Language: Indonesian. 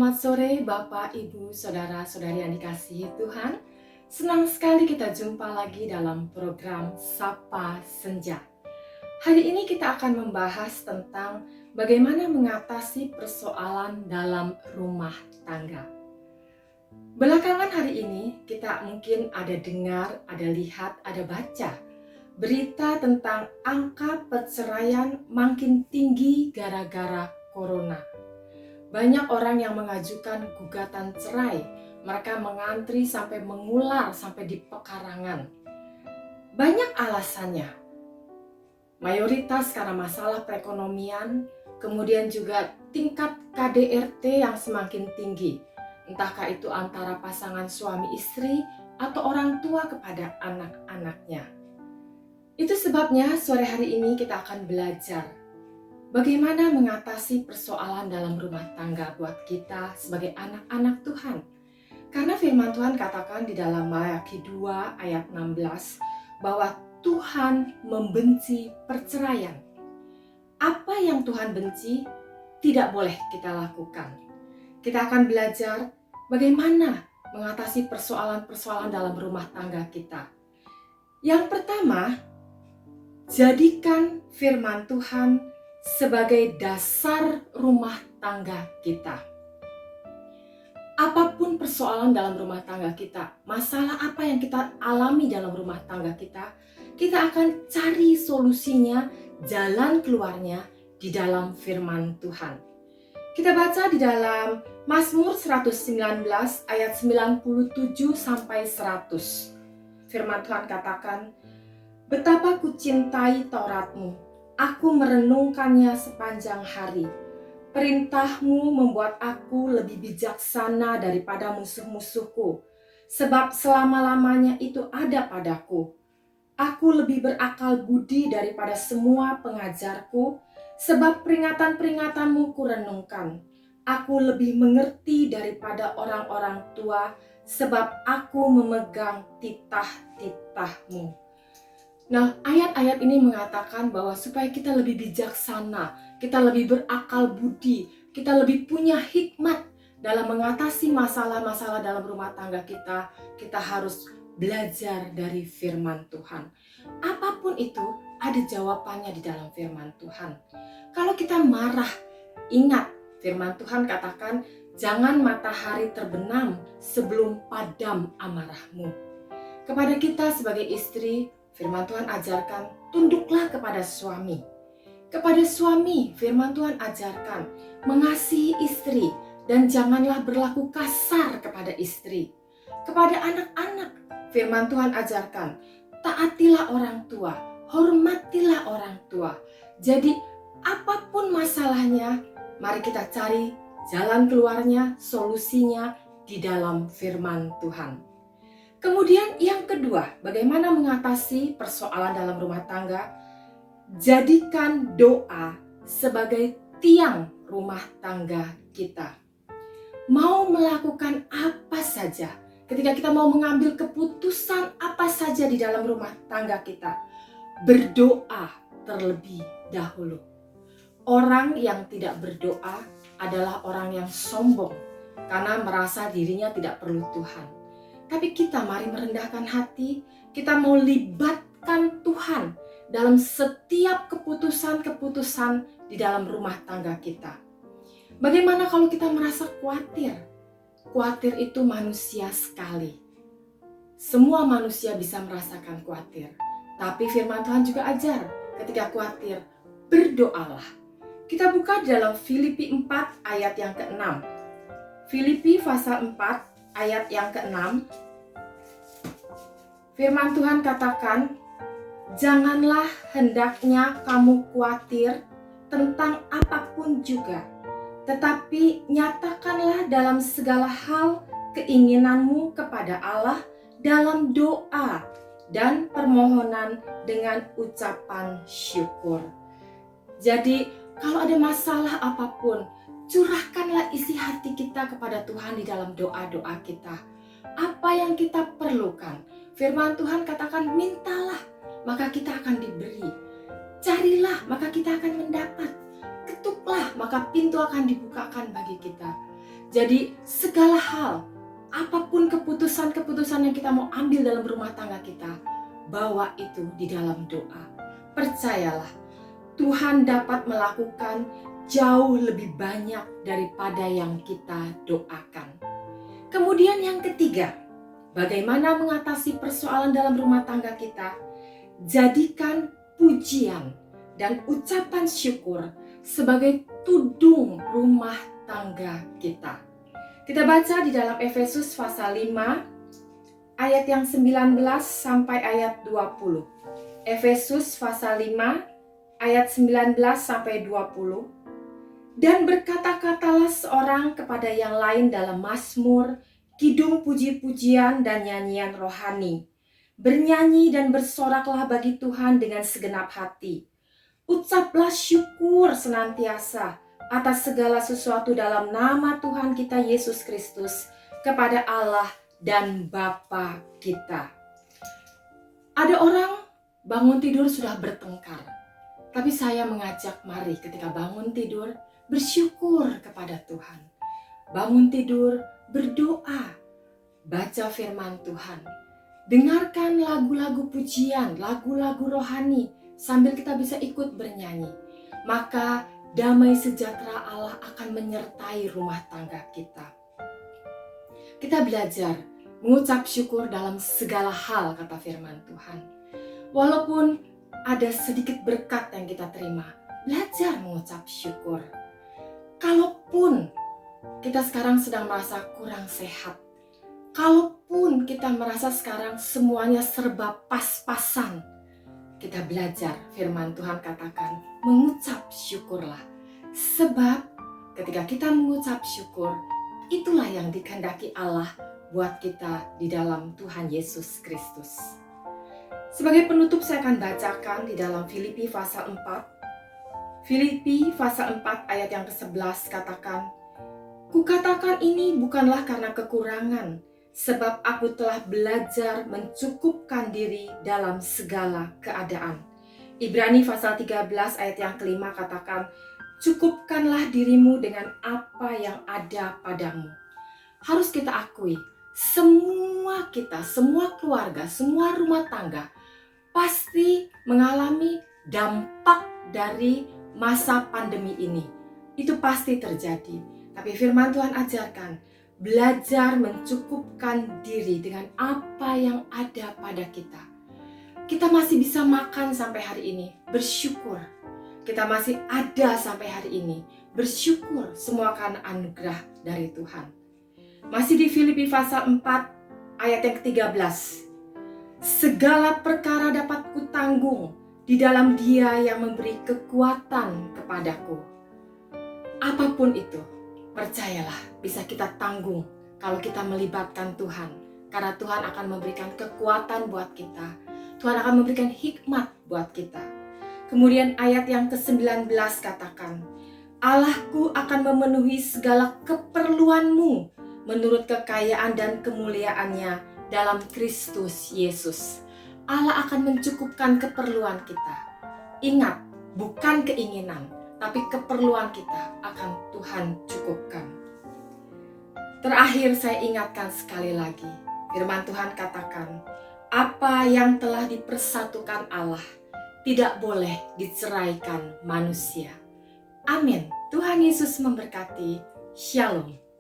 Selamat sore Bapak, Ibu, Saudara-saudari yang dikasihi Tuhan. Senang sekali kita jumpa lagi dalam program Sapa Senja. Hari ini kita akan membahas tentang bagaimana mengatasi persoalan dalam rumah tangga. Belakangan hari ini kita mungkin ada dengar, ada lihat, ada baca berita tentang angka perceraian makin tinggi gara-gara corona. Banyak orang yang mengajukan gugatan cerai. Mereka mengantri sampai mengular sampai di pekarangan. Banyak alasannya. Mayoritas karena masalah perekonomian, kemudian juga tingkat KDRT yang semakin tinggi. Entahkah itu antara pasangan suami istri atau orang tua kepada anak-anaknya. Itu sebabnya sore hari ini kita akan belajar bagaimana mengatasi persoalan dalam rumah tangga buat kita sebagai anak-anak Tuhan. Karena firman Tuhan katakan di dalam Maleakhi 2 ayat 16 bahwa Tuhan membenci perceraian. Apa yang Tuhan benci tidak boleh kita lakukan. Kita akan belajar bagaimana mengatasi persoalan-persoalan dalam rumah tangga kita. Yang pertama, jadikan firman Tuhan sebagai dasar rumah tangga kita. Apapun persoalan dalam rumah tangga kita, masalah apa yang kita alami dalam rumah tangga kita akan cari solusinya, jalan keluarnya di dalam firman Tuhan. Kita baca di dalam Mazmur 119 ayat 97 sampai 100. Firman Tuhan katakan, "Betapa ku cintai Taurat-Mu. Aku merenungkannya sepanjang hari. Perintahmu membuat aku lebih bijaksana daripada musuh-musuhku, sebab selama-lamanya itu ada padaku. Aku lebih berakal budi daripada semua pengajarku, sebab peringatan-peringatanmu kurenungkan. Aku lebih mengerti daripada orang-orang tua, sebab aku memegang titah-titahmu." Nah, ayat-ayat ini mengatakan bahwa supaya kita lebih bijaksana, kita lebih berakal budi, kita lebih punya hikmat dalam mengatasi masalah-masalah dalam rumah tangga kita harus belajar dari firman Tuhan. Apapun itu, ada jawabannya di dalam firman Tuhan. Kalau kita marah, ingat firman Tuhan katakan, jangan matahari terbenam sebelum padam amarahmu. Kepada kita sebagai istri, firman Tuhan ajarkan, tunduklah kepada suami. Kepada suami, firman Tuhan ajarkan, mengasihi istri dan janganlah berlaku kasar kepada istri. Kepada anak-anak, firman Tuhan ajarkan, taatilah orang tua, hormatilah orang tua. Jadi, apapun masalahnya, mari kita cari jalan keluarnya, solusinya di dalam firman Tuhan. Kemudian yang kedua, bagaimana mengatasi persoalan dalam rumah tangga? Jadikan doa sebagai tiang rumah tangga kita. Mau melakukan apa saja, ketika kita mau mengambil keputusan apa saja di dalam rumah tangga kita, berdoa terlebih dahulu. Orang yang tidak berdoa adalah orang yang sombong karena merasa dirinya tidak perlu Tuhan. Tapi kita mari merendahkan hati, kita mau libatkan Tuhan dalam setiap keputusan-keputusan di dalam rumah tangga kita. Bagaimana kalau kita merasa khawatir? Khawatir itu manusia sekali. Semua manusia bisa merasakan khawatir. Tapi firman Tuhan juga ajar, ketika khawatir, berdoalah. Kita buka di dalam Filipi 4 ayat yang ke-6. Filipi pasal 4 ayat yang ke-6, firman Tuhan katakan, janganlah hendaknya kamu khawatir tentang apapun juga, tetapi nyatakanlah dalam segala hal keinginanmu kepada Allah dalam doa dan permohonan dengan ucapan syukur. Jadi, kalau ada masalah apapun, curahkanlah isi hati kita kepada Tuhan di dalam doa-doa kita. Apa yang kita perlukan? Firman Tuhan katakan, mintalah, maka kita akan diberi. Carilah, maka kita akan mendapat. Ketuklah, maka pintu akan dibukakan bagi kita. Jadi segala hal, apapun keputusan-keputusan yang kita mau ambil dalam rumah tangga kita, bawa itu di dalam doa. Percayalah, Tuhan dapat melakukan jauh lebih banyak daripada yang kita doakan. Kemudian yang ketiga, bagaimana mengatasi persoalan dalam rumah tangga kita? Jadikan pujian dan ucapan syukur sebagai tudung rumah tangga kita. Kita baca di dalam Efesus pasal 5 ayat yang 19 sampai ayat 20. Efesus pasal 5 ayat 19 sampai 20. Dan berkata-katalah seorang kepada yang lain dalam mazmur, kidung puji-pujian dan nyanyian rohani. Bernyanyi dan bersoraklah bagi Tuhan dengan segenap hati. Ucaplah syukur senantiasa atas segala sesuatu dalam nama Tuhan kita Yesus Kristus kepada Allah dan Bapa kita. Ada orang bangun tidur sudah bertengkar, tapi saya mengajak mari ketika bangun tidur bersyukur kepada Tuhan. Bangun tidur berdoa, baca firman Tuhan. Dengarkan lagu-lagu pujian, lagu-lagu rohani sambil kita bisa ikut bernyanyi. Maka damai sejahtera Allah akan menyertai rumah tangga kita. Kita belajar mengucap syukur dalam segala hal, kata firman Tuhan. Walaupun ada sedikit berkat yang kita terima, belajar mengucap syukur. Kalaupun kita sekarang sedang merasa kurang sehat, kalaupun kita merasa sekarang semuanya serba pas-pasan, kita belajar firman Tuhan katakan, mengucap syukurlah. Sebab ketika kita mengucap syukur, itulah yang dikehendaki Allah buat kita di dalam Tuhan Yesus Kristus. Sebagai penutup saya akan bacakan di dalam Filipi pasal 4. Filipi pasal 4 ayat yang ke-11 katakan, Kukatakan ini bukanlah karena kekurangan, sebab aku telah belajar mencukupkan diri dalam segala keadaan. Ibrani pasal 13 ayat yang ke-5 katakan, cukupkanlah dirimu dengan apa yang ada padamu. Harus kita akui, semua kita, semua keluarga, semua rumah tangga pasti mengalami dampak dari masa pandemi ini. Itu pasti terjadi. Tapi firman Tuhan ajarkan, belajar mencukupkan diri dengan apa yang ada pada kita. Kita masih bisa makan sampai hari ini, bersyukur. Kita masih ada sampai hari ini, bersyukur semua karena anugerah dari Tuhan. Masih di Filipi pasal 4 ayat yang ke-13. Segala perkara dapat kutanggung di dalam Dia yang memberi kekuatan kepadaku. Apapun itu, percayalah bisa kita tanggung kalau kita melibatkan Tuhan. Karena Tuhan akan memberikan kekuatan buat kita. Tuhan akan memberikan hikmat buat kita. Kemudian ayat yang ke-19 katakan, Allahku akan memenuhi segala keperluanmu menurut kekayaan dan kemuliaannya dalam Kristus Yesus. Allah akan mencukupkan keperluan kita. Ingat, bukan keinginan, tapi keperluan kita akan Tuhan cukupkan. Terakhir saya ingatkan sekali lagi, firman Tuhan katakan, apa yang telah dipersatukan Allah tidak boleh diceraikan manusia. Amin. Tuhan Yesus memberkati. Shalom.